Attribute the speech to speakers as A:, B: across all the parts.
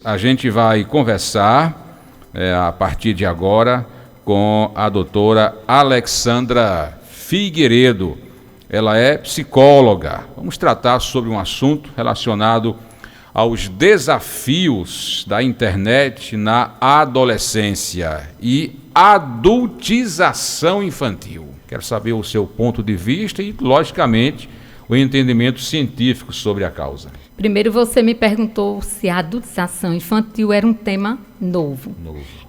A: A gente vai conversar a partir de agora com a doutora Alexandra Figueiredo. Ela é psicóloga. Vamos tratar sobre um assunto relacionado aos desafios da internet na adolescência e adultização infantil. Quero saber o seu ponto de vista e, logicamente, o entendimento científico sobre a causa.
B: Primeiro, você me perguntou se a adultização infantil era um tema novo.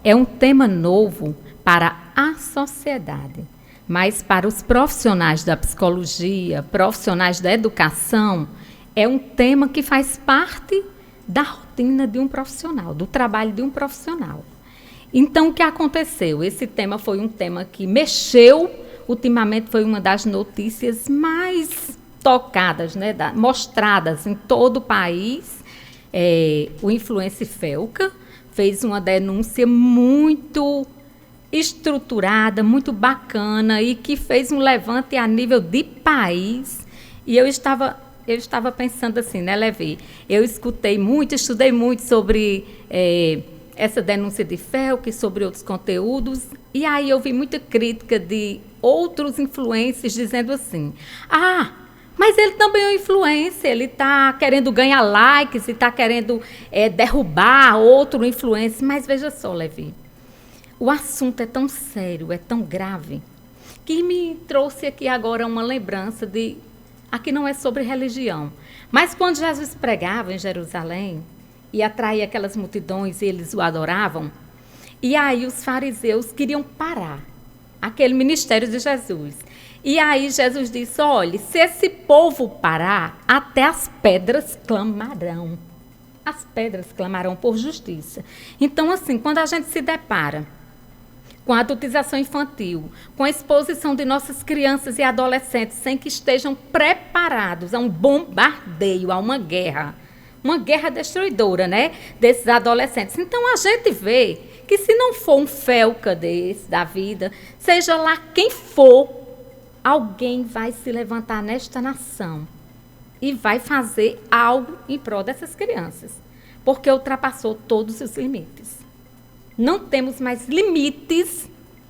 B: É um tema novo para a sociedade, mas para os profissionais da psicologia, profissionais da educação, é um tema que faz parte da rotina de um profissional, do trabalho de um profissional. Então, o que aconteceu? Esse tema foi um tema que mexeu, ultimamente foi uma das notícias mais tocadas, né, mostradas em todo o país. O influencer Felca fez uma denúncia muito estruturada, muito bacana e que fez um levante a nível de país. E eu estava pensando assim, né, Levi? Eu estudei muito sobre essa denúncia de Felca e sobre outros conteúdos. E aí eu vi muita crítica de outros influencers dizendo assim: mas ele também é um influencer, ele está querendo ganhar likes e está querendo derrubar outro influencer. Mas veja só, Levi, o assunto é tão sério, é tão grave, que me trouxe aqui agora uma lembrança de... Aqui não é sobre religião, mas quando Jesus pregava em Jerusalém e atraía aquelas multidões e eles o adoravam, e aí os fariseus queriam parar aquele ministério de Jesus. E aí Jesus disse: olha, se esse povo parar, até as pedras clamarão. As pedras clamarão por justiça. Então, assim, quando a gente se depara com a adultização infantil, com a exposição de nossas crianças e adolescentes sem que estejam preparados a um bombardeio, a uma guerra destruidora, né, desses adolescentes. Então, a gente vê que se não for um Felca desse, da vida, seja lá quem for, alguém vai se levantar nesta nação e vai fazer algo em prol dessas crianças, porque ultrapassou todos os limites. Não temos mais limites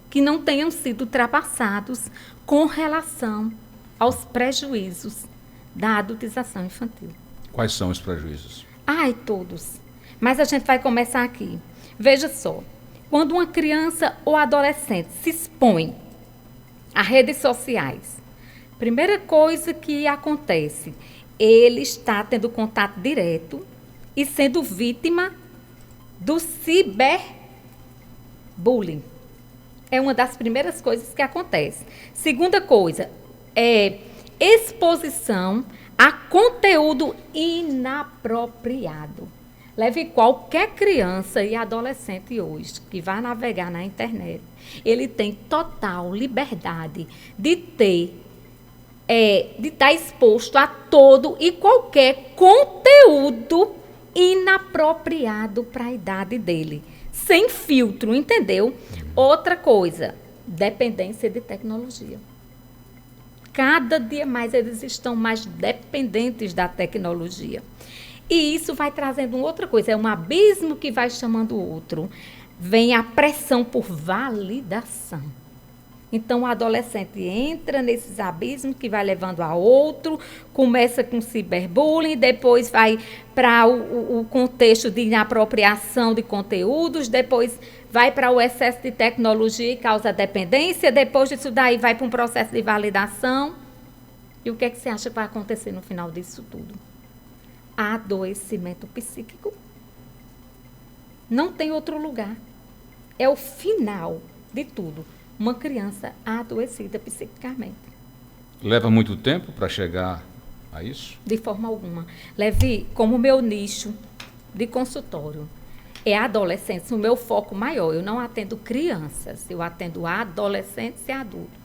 B: que não tenham sido ultrapassados com relação aos prejuízos da adultização infantil.
A: Quais são os prejuízos?
B: Todos. Mas a gente vai começar aqui. Veja só, quando uma criança ou adolescente se expõe a redes sociais, primeira coisa que acontece, ele está tendo contato direto e sendo vítima do ciberbullying. É uma das primeiras coisas que acontece. Segunda coisa, exposição a conteúdo inapropriado. Leve qualquer criança e adolescente hoje que vai navegar na internet, ele tem total liberdade de estar exposto a todo e qualquer conteúdo inapropriado para a idade dele, sem filtro, entendeu? Outra coisa, dependência de tecnologia. Cada dia mais eles estão mais dependentes da tecnologia. E isso vai trazendo outra coisa, é um abismo que vai chamando o outro. Vem a pressão por validação. Então, o adolescente entra nesses abismos que vai levando a outro, começa com ciberbullying, depois vai para o contexto de inapropriação de conteúdos, depois vai para o excesso de tecnologia e causa dependência, depois disso daí vai para um processo de validação. E o que é que você acha que vai acontecer no final disso tudo? Adoecimento psíquico. Não tem outro lugar. É o final de tudo. Uma criança adoecida psiquicamente. Leva muito tempo para chegar a isso? De forma alguma. Levi, como meu nicho de consultório é adolescentes, o meu foco maior, eu não atendo crianças, eu atendo adolescentes e adultos.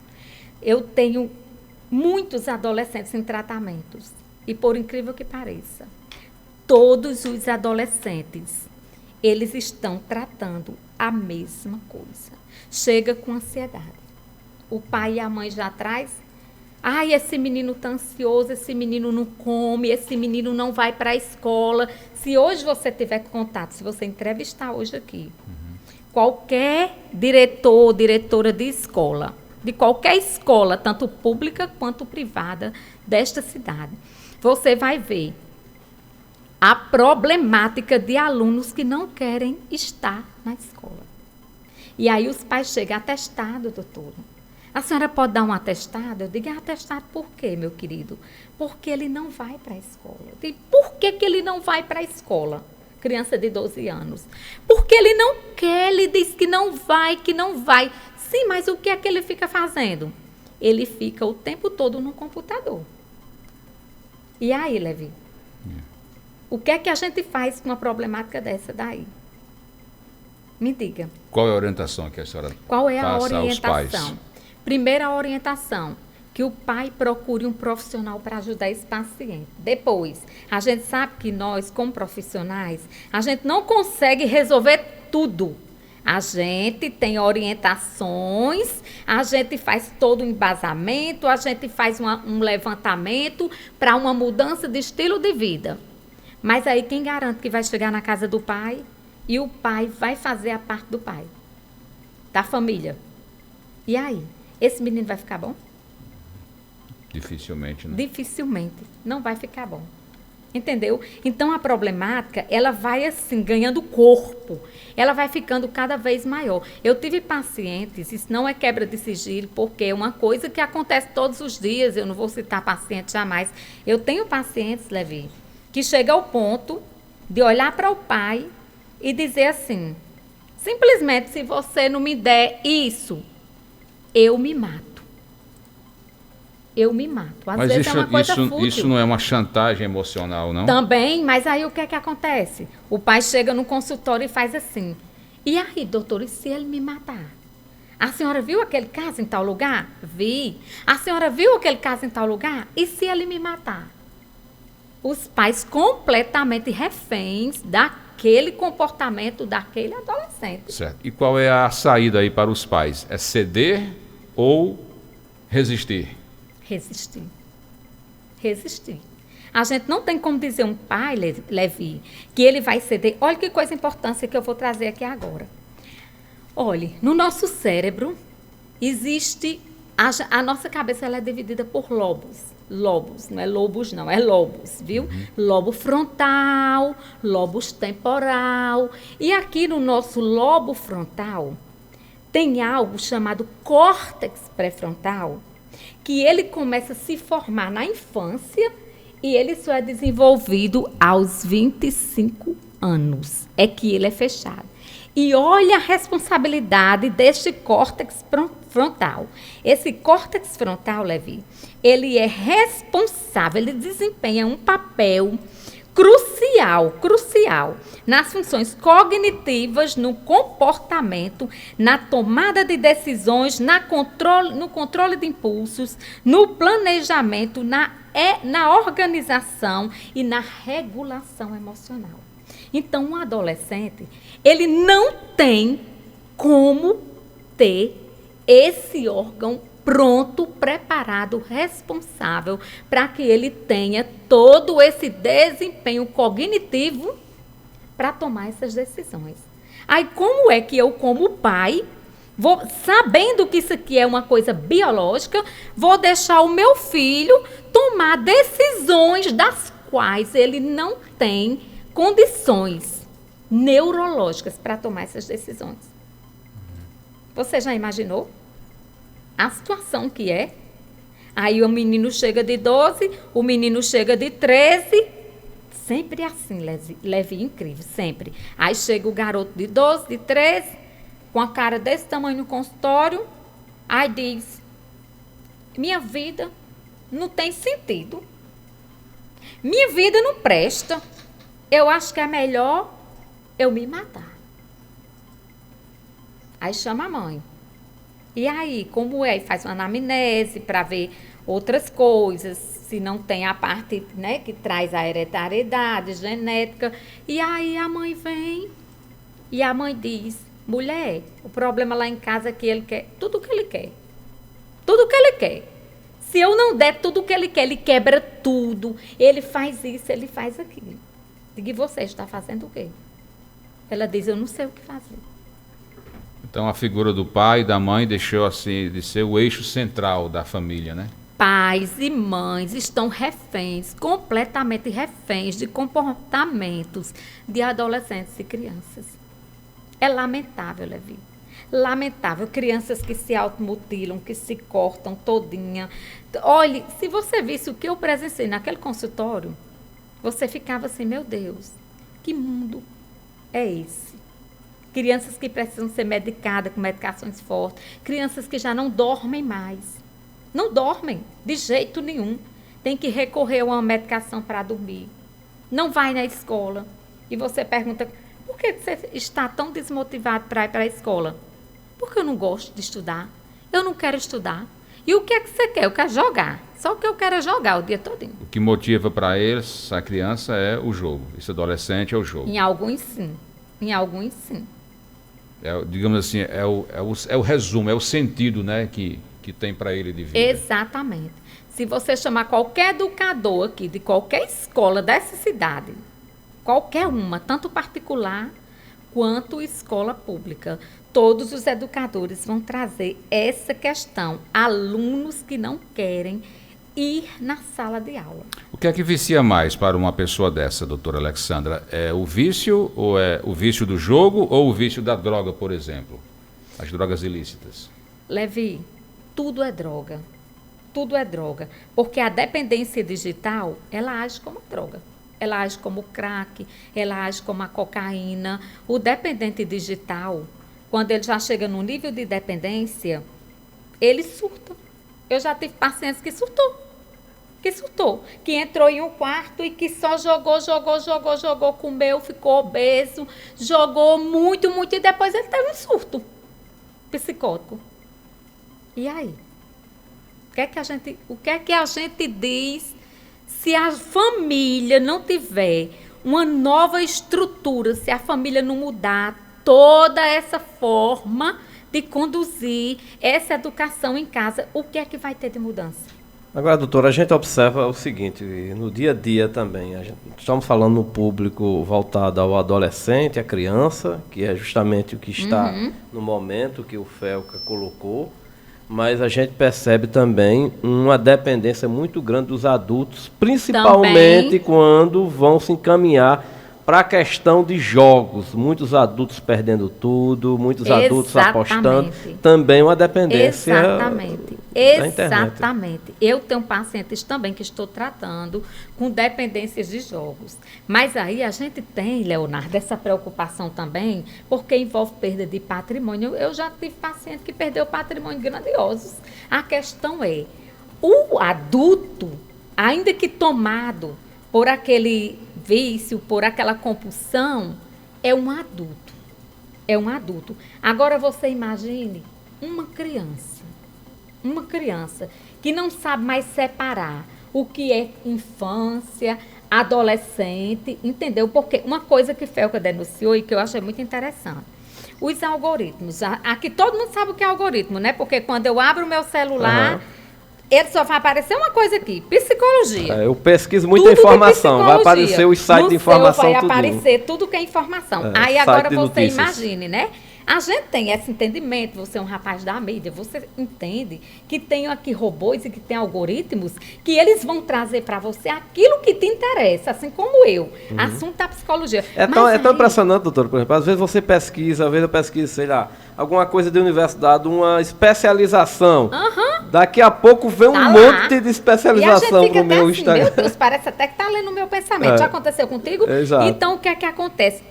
B: Eu tenho muitos adolescentes em tratamentos. E por incrível que pareça, todos os adolescentes, eles estão tratando a mesma coisa. Chega com ansiedade. O pai e a mãe já traz Ai, esse menino está ansioso, esse menino não come, esse menino não vai para a escola. Se hoje você tiver contato, se você entrevistar hoje aqui, qualquer diretor, diretora de escola, de qualquer escola, tanto pública quanto privada desta cidade, você vai ver a problemática de alunos que não querem estar na escola. E aí os pais chegam atestado, doutora. A senhora pode dar um atestado? Eu digo, atestado por quê, meu querido? Porque ele não vai para a escola. Eu digo, por que ele não vai para a escola? Criança de 12 anos. Porque ele não quer, ele diz que não vai, que não vai. Sim, mas o que é que ele fica fazendo? Ele fica o tempo todo no computador. E aí, Levi? O que é que a gente faz com uma problemática dessa daí? Me diga.
A: Qual é a orientação que a senhora
B: Qual é a
A: passa aos pais?
B: orientação? Primeira orientação, que o pai procure um profissional para ajudar esse paciente. Depois, a gente sabe que nós, como profissionais, a gente não consegue resolver tudo. A gente tem orientações, a gente faz todo um embasamento, a gente faz um levantamento para uma mudança de estilo de vida. Mas aí quem garante que vai chegar na casa do pai e o pai vai fazer a parte do pai, da família? E aí? Esse menino vai ficar bom?
A: Dificilmente, né?
B: Dificilmente. Não vai ficar bom. Entendeu? Então, a problemática, ela vai assim, ganhando corpo. Ela vai ficando cada vez maior. Eu tive pacientes, isso não é quebra de sigilo, porque é uma coisa que acontece todos os dias. Eu não vou citar paciente jamais. Eu tenho pacientes, Levi, que chegam ao ponto de olhar para o pai e dizer assim, simplesmente, se você não me der isso, eu me mato. Eu me mato. Às vezes é uma coisa fútil.
A: Isso não é uma chantagem emocional, não?
B: Também, mas aí o que é que acontece? O pai chega no consultório e faz assim. E aí, doutor, e se ele me matar? A senhora viu aquele caso em tal lugar? Vi. A senhora viu aquele caso em tal lugar? E se ele me matar? Os pais completamente reféns daquele comportamento daquele adolescente.
A: Certo. E qual é a saída aí para os pais? É ceder ou resistir?
B: Resistir. Resistir. A gente não tem como dizer um pai, Levi, que ele vai ceder. Olha que coisa importante que eu vou trazer aqui agora. Olhe, no nosso cérebro existe... A nossa cabeça ela é dividida por lobos. Lobos, não é lobos não, é lobos, viu? Lobo frontal, lobos temporal. E aqui no nosso lobo frontal tem algo chamado córtex pré-frontal, que ele começa a se formar na infância e ele só é desenvolvido aos 25 anos. É que ele é fechado. E olha a responsabilidade deste córtex frontal. Esse córtex frontal, Levi, ele é responsável, ele desempenha um papel crucial nas funções cognitivas, no comportamento, na tomada de decisões, no controle de impulsos, no planejamento, na organização e na regulação emocional. Então, um adolescente, ele não tem como ter esse órgão pronto, preparado, responsável, para que ele tenha todo esse desempenho cognitivo para tomar essas decisões. Aí, como é que eu, como pai, sabendo que isso aqui é uma coisa biológica, vou deixar o meu filho tomar decisões das quais ele não tem condições neurológicas para tomar essas decisões? Você já imaginou a situação que é? Aí o menino chega de 12, o menino chega de 13, sempre assim, Levi, incrível, sempre. Aí chega o garoto de 12, de 13, com a cara desse tamanho no consultório, aí diz, minha vida não tem sentido, minha vida não presta, eu acho que é melhor eu me matar. Aí chama a mãe. E aí, como é? Faz uma anamnese para ver outras coisas, se não tem a parte, né, que traz a hereditariedade, genética. E aí a mãe vem e a mãe diz, mulher, o problema lá em casa é que ele quer tudo o que ele quer. Tudo o que ele quer. Se eu não der tudo o que ele quer, ele quebra tudo. Ele faz isso, ele faz aquilo. Digo, e você está fazendo o quê? Ela diz, eu não sei o que fazer.
A: Então a figura do pai e da mãe deixou assim de ser o eixo central da família, né?
B: Pais e mães estão reféns, completamente reféns de comportamentos de adolescentes e crianças. É lamentável, Levi. Lamentável. Crianças que se automutilam, que se cortam todinha. Olhe, se você visse o que eu presenciei naquele consultório, você ficava assim, meu Deus, que mundo é esse? Crianças que precisam ser medicadas com medicações fortes, crianças que já não dormem mais. Não dormem, de jeito nenhum. Tem que recorrer a uma medicação para dormir. Não vai na escola. E você pergunta, por que você está tão desmotivado para ir para a escola? Porque eu não gosto de estudar. Eu não quero estudar. E o que é que você quer? Eu quero jogar. Só o que eu quero é jogar o dia todinho.
A: O que motiva para eles, a criança, é o jogo. Esse adolescente é o jogo.
B: Em alguns, sim. Em alguns, sim.
A: Digamos assim, é o resumo, é o sentido, né, que tem para ele de vida.
B: Exatamente. Se você chamar qualquer educador aqui, de qualquer escola dessa cidade, qualquer uma, tanto particular quanto escola pública, todos os educadores vão trazer essa questão. Alunos que não querem ir na sala de aula.
A: O que é que vicia mais para uma pessoa dessa, doutora Alexandra? É o vício, ou é o vício do jogo, ou o vício da droga, por exemplo? As drogas ilícitas.
B: Levi, tudo é droga. Tudo é droga. Porque a dependência digital, ela age como droga. Ela age como crack, ela age como a cocaína. O dependente digital, quando ele já chega no nível de dependência, ele surta. Eu já tive pacientes que surtou. Que entrou em um quarto e que só jogou, comeu, ficou obeso, jogou muito, e depois ele teve um surto psicótico. E aí? O que é que a gente diz se a família não tiver uma nova estrutura, se a família não mudar toda essa forma de conduzir essa educação em casa, o que é que vai ter de mudança?
C: Agora, doutora, a gente observa o seguinte, no dia a dia também, estamos falando no público voltado ao adolescente, à criança, que é justamente o que está no momento que o Felca colocou, mas a gente percebe também uma dependência muito grande dos adultos, principalmente também quando vão se encaminhar para a questão de jogos. Muitos adultos perdendo tudo, muitos adultos apostando. Também uma dependência da internet.
B: Exatamente. Eu tenho pacientes também que estou tratando com dependências de jogos. Mas aí a gente tem, Leonardo, essa preocupação também, porque envolve perda de patrimônio. Eu já tive paciente que perdeu patrimônio grandiosos. A questão é, o adulto, ainda que tomado por aquele vício, por aquela compulsão, é um adulto. É um adulto. Agora você imagine uma criança que não sabe mais separar o que é infância, adolescente, entendeu? Porque uma coisa que Felca denunciou e que eu achei muito interessante, os algoritmos. Aqui todo mundo sabe o que é algoritmo, né? Porque quando eu abro o meu celular, ele só vai aparecer uma coisa aqui, psicologia.
C: Eu pesquiso muita informação, vai aparecer os sites de informação.
B: Vai aparecer tudo que é informação. Aí agora você imagine, né? A gente tem esse entendimento, você é um rapaz da mídia, você entende que tem aqui robôs e que tem algoritmos que eles vão trazer para você aquilo que te interessa, assim como eu. Assunto da psicologia.
C: É tão impressionante, doutor, por exemplo, às vezes você pesquisa, às vezes eu pesquiso, sei lá, alguma coisa de universidade, uma especialização. Daqui a pouco vem um monte de especialização no meu Instagram.
B: Meu Deus, parece até que está lendo o meu pensamento. Já aconteceu contigo?
C: Exato.
B: Então, o que é que acontece?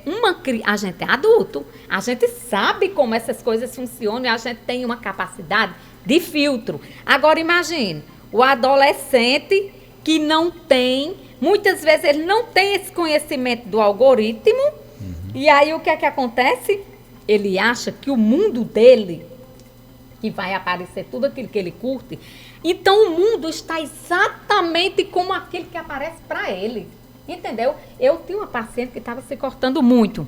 B: A gente é adulto, a gente sabe como essas coisas funcionam e a gente tem uma capacidade de filtro. Agora, imagine, o adolescente que não tem, muitas vezes ele não tem esse conhecimento do algoritmo, e aí o que é que acontece? Ele acha que o mundo dele, que vai aparecer tudo aquilo que ele curte, então o mundo está exatamente como aquele que aparece para ele, entendeu? Eu tinha uma paciente que estava se cortando muito.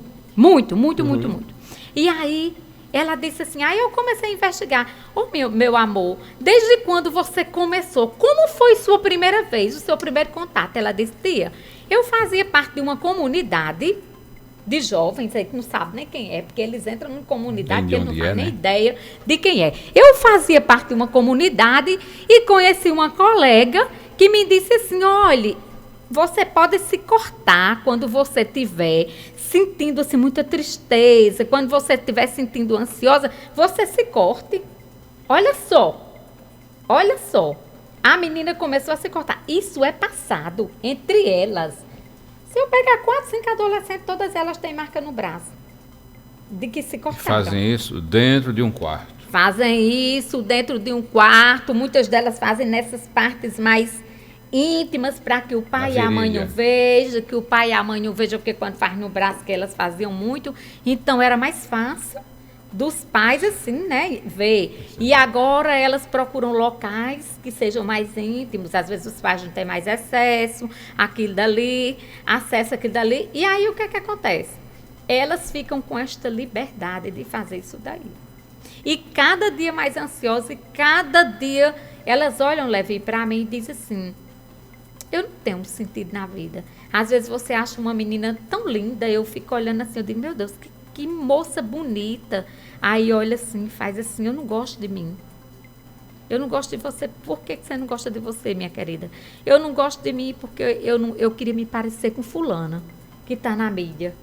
B: E aí Ela disse assim, aí eu comecei a investigar. Meu amor, desde quando você começou? Como foi sua primeira vez, o seu primeiro contato? Ela disse, tia, eu fazia parte de uma comunidade de jovens aí que não sabem nem quem é, porque eles entram numa comunidade que eles não fazem nem ideia de quem é. Eu fazia parte de uma comunidade e conheci uma colega que me disse assim, olha, você pode se cortar quando você estiver sentindo assim, muita tristeza, quando você estiver sentindo ansiosa, você se corte. Olha só, a menina começou a se cortar. Isso é passado entre elas. Se eu pegar 4, 5 adolescentes, todas elas têm marca no braço de que se cortaram.
A: Fazem isso dentro de um quarto.
B: Fazem isso dentro de um quarto. Muitas delas fazem nessas partes mais íntimas para que o pai e a mãe não vejam, porque quando faz no braço que elas faziam muito, então era mais fácil dos pais assim, né, ver. E agora elas procuram locais que sejam mais íntimos, às vezes os pais não têm mais acesso àquilo dali, e aí o que é que acontece? Elas ficam com esta liberdade de fazer isso daí. E cada dia mais ansiosas, e cada dia elas olham, Levi, para mim e dizem assim, eu não tenho sentido na vida. Às vezes você acha uma menina tão linda, eu fico olhando assim, eu digo, meu Deus, que moça bonita. Aí olha assim, faz assim, eu não gosto de mim. Eu não gosto de você. Por que você não gosta de você, minha querida? Eu não gosto de mim porque eu queria me parecer com fulana, que está na mídia.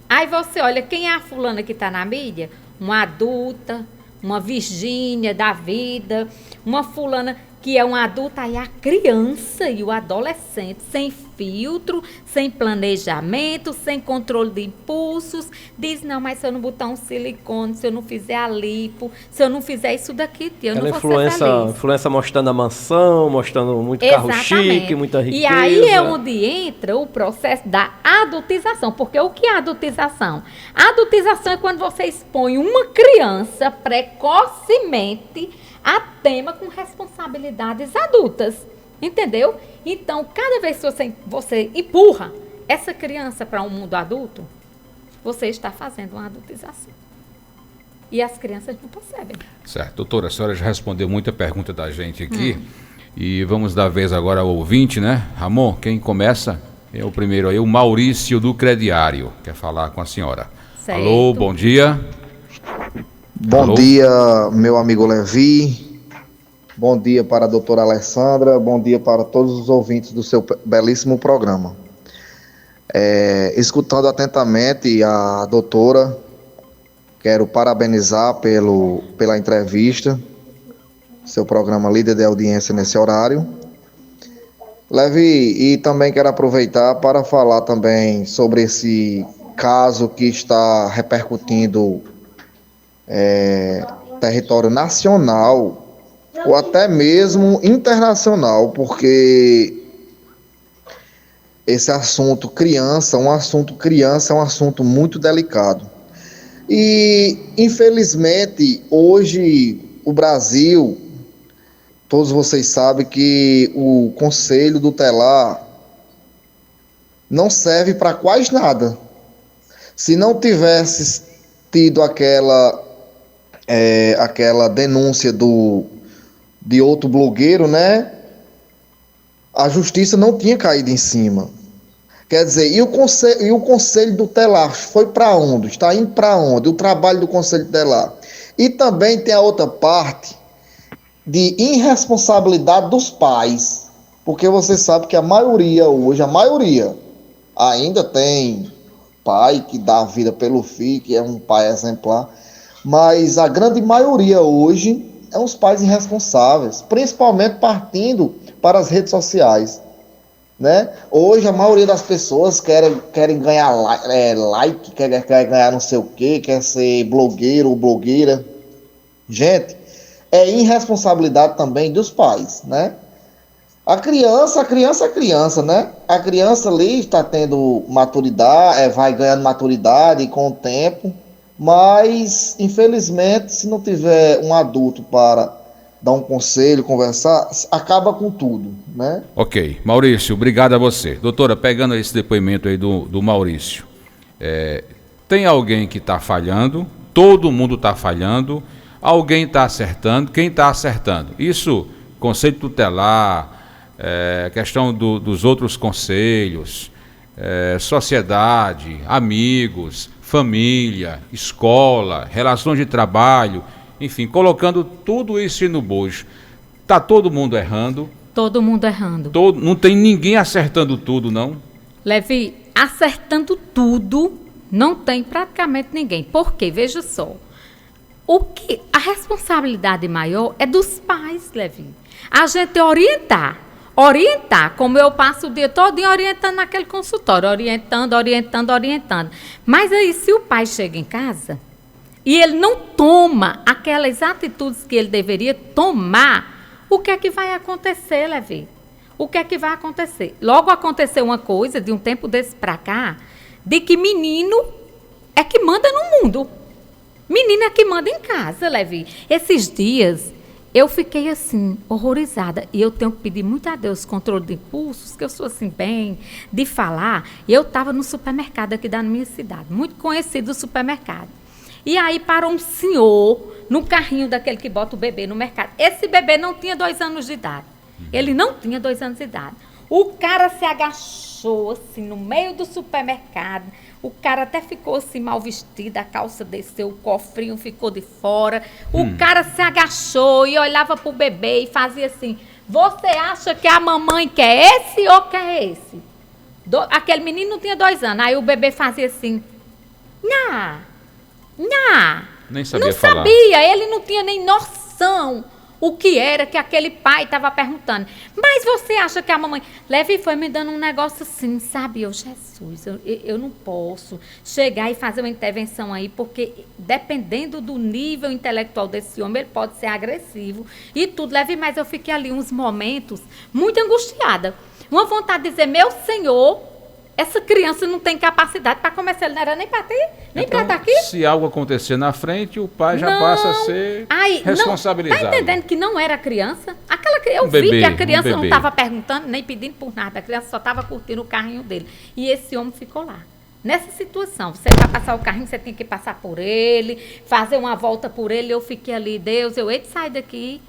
B: Aí você olha, quem é a fulana que está na mídia? Uma adulta, uma Virgínia da vida, uma fulana que é uma adulta, aí a criança e o adolescente, sem filtro, sem planejamento, sem controle de impulsos, diz, não, mas se eu não botar um silicone, se eu não fizer a lipo, se eu não fizer isso daqui, tia, eu não vou ser feliz.
C: Influência mostrando a mansão, mostrando muito carro chique, muita riqueza.
B: E aí é onde entra o processo da adultização, porque o que é adultização? A adultização é quando você expõe uma criança precocemente a tema com responsabilidades adultas, entendeu? Então, cada vez que você empurra essa criança para um mundo adulto, você está fazendo uma adultização. E as crianças não percebem.
A: Certo. Doutora, a senhora já respondeu muita pergunta da gente aqui. E vamos dar vez agora ao ouvinte, né? Ramon, quem começa é o primeiro aí, o Maurício do Crediário. Quer falar com a senhora.
B: Certo.
A: Alô, bom dia.
D: Bom dia, meu amigo Levi. Bom dia para a doutora Alessandra. Bom dia para todos os ouvintes do seu belíssimo programa. Escutando atentamente a doutora, quero parabenizar pela entrevista, seu programa líder de audiência nesse horário. Levi, e também quero aproveitar para falar também sobre esse caso que está repercutindo território nacional ou até mesmo internacional, porque esse assunto criança é um assunto muito delicado. E, infelizmente, hoje o Brasil, todos vocês sabem que o Conselho Tutelar não serve para quase nada. Se não tivesse tido aquela denúncia de outro blogueiro, né? A justiça não tinha caído em cima. Quer dizer, e o Conselho Tutelar foi para onde? Está indo para onde? O trabalho do Conselho Tutelar. E também tem a outra parte de irresponsabilidade dos pais. Porque você sabe que a maioria ainda tem pai que dá a vida pelo filho, que é um pai exemplar. Mas a grande maioria hoje é os pais irresponsáveis, principalmente partindo para as redes sociais, né? Hoje a maioria das pessoas querem ganhar like, quer ganhar não sei o quê, quer ser blogueiro ou blogueira. Gente, é irresponsabilidade também dos pais, né? A criança é criança, né? A criança ali está tendo maturidade, vai ganhando maturidade com o tempo. Mas, infelizmente, se não tiver um adulto para dar um conselho, conversar, acaba com tudo, né?
A: Ok. Maurício, obrigado a você. Doutora, pegando esse depoimento aí do Maurício, tem alguém que está falhando, todo mundo está falhando, alguém está acertando, quem está acertando? Isso, conselho tutelar, questão dos outros conselhos, sociedade, amigos, família, escola, relações de trabalho, enfim, colocando tudo isso no bojo. Está todo mundo errando.
B: Todo mundo errando.
A: Não tem ninguém acertando tudo, não?
B: Levi, acertando tudo, não tem praticamente ninguém. Por quê? Veja só. A responsabilidade maior é dos pais, Levi. A gente orientar, como eu passo o dia todo orientando naquele consultório, orientando. Mas aí, se o pai chega em casa e ele não toma aquelas atitudes que ele deveria tomar, o que é que vai acontecer, Levi? O que é que vai acontecer? Logo aconteceu uma coisa, de um tempo desse para cá, de que menino é que manda no mundo. Menino é que manda em casa, Levi. Esses dias, eu fiquei assim, horrorizada. E eu tenho que pedir muito a Deus controle de impulsos, que eu sou assim bem de falar. Eu estava no supermercado aqui da minha cidade, muito conhecido o supermercado. E aí parou um senhor no carrinho daquele que bota o bebê no mercado. Esse bebê não tinha 2 anos de idade. Ele não tinha 2 anos de idade. O cara se agachou assim no meio do supermercado. O cara até ficou assim mal vestido, a calça desceu, o cofrinho ficou de fora. O cara se agachou e olhava pro bebê e fazia assim: você acha que a mamãe quer esse ou quer esse? Aquele menino não tinha 2 anos. Aí o bebê fazia assim: Nha.
A: Nem sabia
B: não
A: falar.
B: Sabia, ele não tinha nem noção o que era que aquele pai estava perguntando. Mas você acha que a mamãe... Levi foi me dando um negócio assim, sabe? Jesus, eu não posso chegar e fazer uma intervenção aí, porque dependendo do nível intelectual desse homem, ele pode ser agressivo e tudo. Levi, mas eu fiquei ali uns momentos muito angustiada. Uma vontade de dizer: meu Senhor, essa criança não tem capacidade para começar, ele não era nem para ter, nem
A: então,
B: para estar aqui.
A: Se algo acontecer na frente, o pai já passa a ser responsabilizado.
B: Está entendendo que não era criança? Eu vi que a criança não estava perguntando, nem pedindo por nada. A criança só estava curtindo o carrinho dele. E esse homem ficou lá. Nessa situação, você vai passar o carrinho, você tem que passar por ele, fazer uma volta por ele. Eu fiquei ali: Deus, eu hei de sair daqui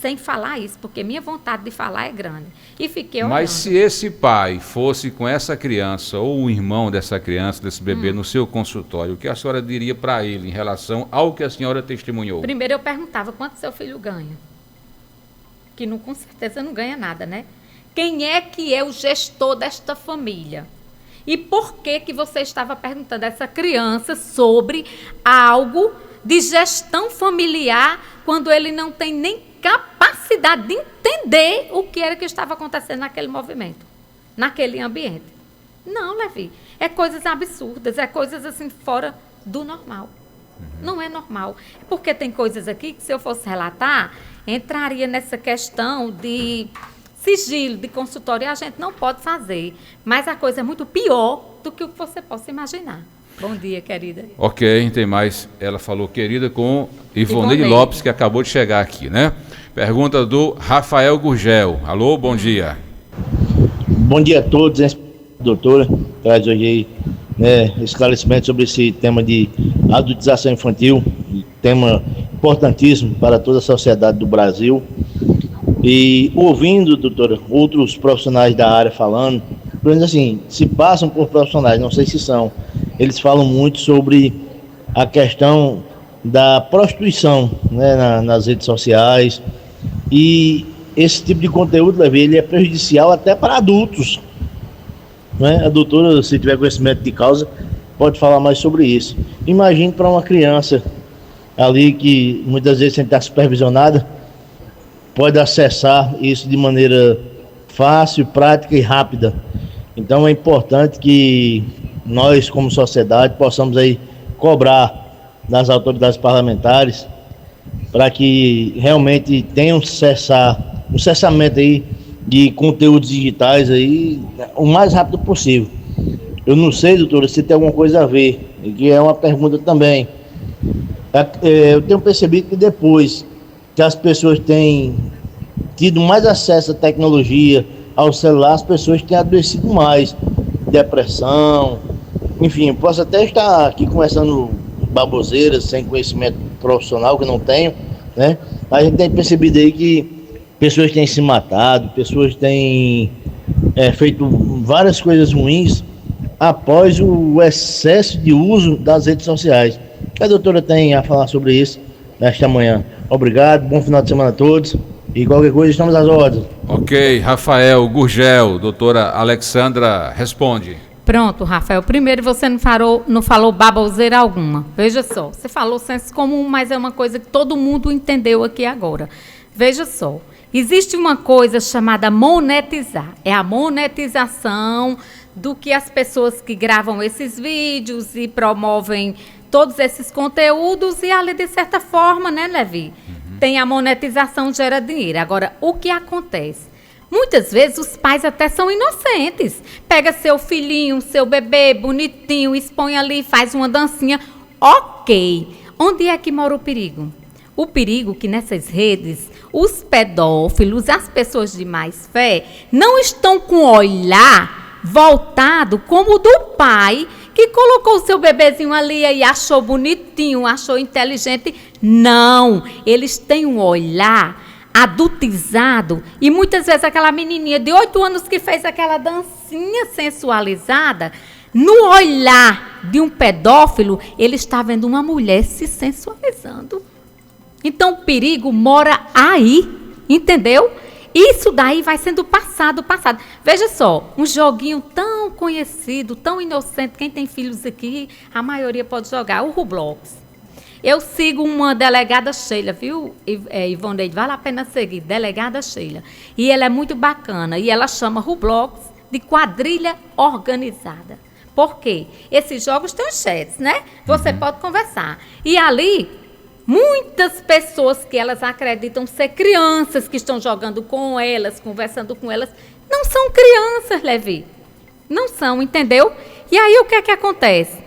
B: sem falar isso, porque minha vontade de falar é grande. E fiquei olhando.
A: Mas se esse pai fosse com essa criança, ou o irmão dessa criança, desse bebê, no seu consultório, o que a senhora diria para ele em relação ao que a senhora testemunhou?
B: Primeiro eu perguntava: quanto seu filho ganha? Que não, com certeza não ganha nada, né? Quem é que é o gestor desta família? E por que você estava perguntando a essa criança sobre algo de gestão familiar quando ele não tem nem capacidade de entender o que era que estava acontecendo naquele movimento, naquele ambiente? Não, Levi. É coisas absurdas, é coisas assim fora do normal. Não é normal. Porque tem coisas aqui que, se eu fosse relatar, entraria nessa questão de sigilo, de consultório, e a gente não pode fazer. Mas a coisa é muito pior do que o que você possa imaginar. Bom dia, querida.
A: Ok, tem mais. Ela falou querida com Ivoneide Lopes, que acabou de chegar aqui, né? Pergunta do Rafael Gurgel. Alô, bom dia.
E: Bom dia a todos, hein, doutora. Traz hoje aí, né, esclarecimento sobre esse tema de adultização infantil, tema importantíssimo para toda a sociedade do Brasil. E ouvindo, doutora, outros profissionais da área falando, pelo menos assim, se passam por profissionais, não sei se são, eles falam muito sobre a questão da prostituição, né, nas redes sociais, e esse tipo de conteúdo, Levi, ele é prejudicial até para adultos, né? A doutora, se tiver conhecimento de causa, pode falar mais sobre isso. Imagine para uma criança ali que muitas vezes, sem estar supervisionada, pode acessar isso de maneira fácil, prática e rápida. Então é importante que nós, como sociedade, possamos aí cobrar das autoridades parlamentares para que realmente tenha um cessamento aí de conteúdos digitais aí o mais rápido possível. Eu não sei, doutora, se tem alguma coisa a ver, que é uma pergunta também. Eu tenho percebido que depois que as pessoas têm tido mais acesso à tecnologia, ao celular, as pessoas têm adoecido mais, depressão, enfim, eu posso até estar aqui conversando baboseiras, sem conhecimento profissional, que não tenho, né? A gente tem percebido aí que pessoas têm se matado, pessoas têm feito várias coisas ruins após o excesso de uso das redes sociais. A doutora tem a falar sobre isso nesta manhã. Obrigado, bom final de semana a todos e qualquer coisa estamos às ordens.
A: Ok, Rafael Gurgel, doutora Alexandra, responde.
B: Pronto, Rafael. Primeiro, você não falou baboseira alguma. Veja só, você falou senso comum, mas é uma coisa que todo mundo entendeu aqui agora. Veja só, existe uma coisa chamada monetizar. É a monetização do que as pessoas que gravam esses vídeos e promovem todos esses conteúdos e ali, de certa forma, né, Levi? Tem a monetização, gera dinheiro. Agora, o que acontece? Muitas vezes os pais até são inocentes. Pega seu filhinho, seu bebê bonitinho, expõe ali, faz uma dancinha. Ok. Onde é que mora o perigo? O perigo que nessas redes, os pedófilos, as pessoas de mais fé, não estão com o olhar voltado como o do pai, que colocou o seu bebezinho ali e achou bonitinho, achou inteligente. Não, eles têm um olhar adultizado e muitas vezes aquela menininha de 8 anos que fez aquela dancinha sensualizada, no olhar de um pedófilo, ele está vendo uma mulher se sensualizando. Então o perigo mora aí, entendeu? Isso daí vai sendo passado. Veja só, um joguinho tão conhecido, tão inocente, quem tem filhos aqui, a maioria pode jogar, o Roblox. Eu sigo uma delegada Sheila, viu, Ivoneide? Vale a pena seguir, delegada Sheila. E ela é muito bacana, e ela chama Roblox de quadrilha organizada. Por quê? Esses jogos têm os chats, né? Você pode conversar. E ali, muitas pessoas que elas acreditam ser crianças que estão jogando com elas, conversando com elas, não são crianças, Levi. Não são, entendeu? E aí o que é que acontece?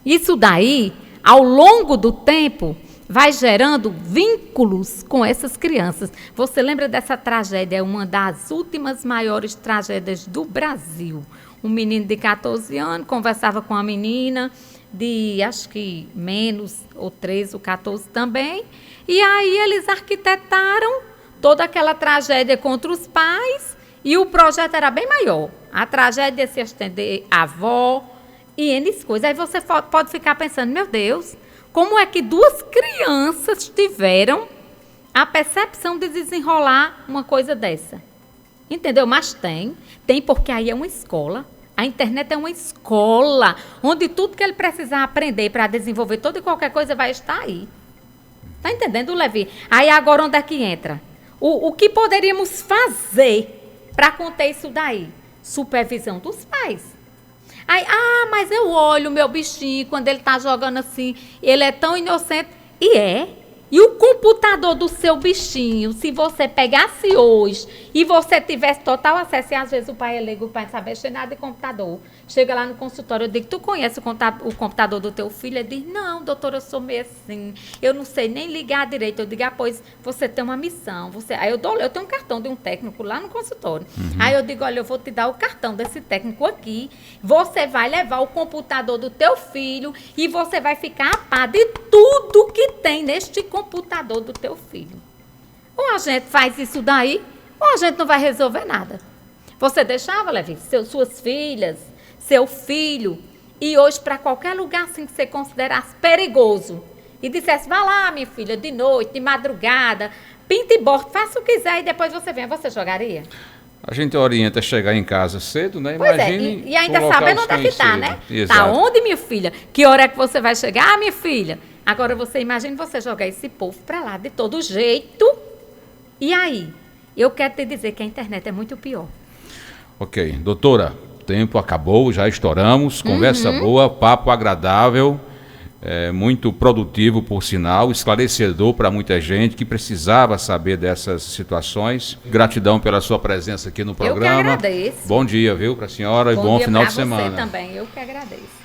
B: Isso daí, ao longo do tempo, vai gerando vínculos com essas crianças. Você lembra dessa tragédia, uma das últimas maiores tragédias do Brasil? Um menino de 14 anos conversava com uma menina de, acho que menos, ou 13 ou 14 também, e aí eles arquitetaram toda aquela tragédia contra os pais, e o projeto era bem maior. A tragédia se estender à avó, e N coisas. Aí você pode ficar pensando, meu Deus, como é que 2 crianças tiveram a percepção de desenrolar uma coisa dessa? Entendeu? Mas tem porque aí é uma escola. A internet é uma escola, onde tudo que ele precisar aprender para desenvolver toda e qualquer coisa vai estar aí. Está entendendo, Levi? Aí agora onde é que entra? O que poderíamos fazer para conter isso daí? Supervisão dos pais. Aí, mas eu olho o meu bichinho, quando ele está jogando assim, ele é tão inocente. E o computador do seu bichinho, se você pegasse hoje e você tivesse total acesso, e às vezes o pai é leigo, o pai não sabe mexer nada de computador, chega lá no consultório, eu digo, tu conhece o computador do teu filho? Ele diz, não, doutora, eu sou meio assim, eu não sei nem ligar direito. Eu digo, pois você tem uma missão. Aí eu tenho um cartão de um técnico lá no consultório. Aí eu digo, olha, eu vou te dar o cartão desse técnico aqui, você vai levar o computador do teu filho e você vai ficar a par de tudo que tem neste computador do teu filho. Ou a gente faz isso daí, ou a gente não vai resolver nada. Você deixava, Levi, suas filhas, seu filho, e hoje para qualquer lugar assim que você considerasse perigoso, e dissesse, vá lá, minha filha, de noite, de madrugada, pinta e borda, faça o que quiser, e depois você vem, você jogaria?
A: A gente orienta a chegar em casa cedo, né?
B: Pois
A: Imagine
B: e ainda sabendo onde é que está, né?
A: Exato.
B: Tá onde, minha filha? Que hora é que você vai chegar, minha filha? Agora você imagina você jogar esse povo para lá de todo jeito. E aí? Eu quero te dizer que a internet é muito pior.
A: Ok. Doutora, tempo acabou, já estouramos. Conversa boa, papo agradável, muito produtivo, por sinal, esclarecedor para muita gente que precisava saber dessas situações. Gratidão pela sua presença aqui no programa.
B: Eu que agradeço.
A: Bom dia, viu, para a senhora, e bom final de semana.
B: Bom dia para você também, eu que agradeço.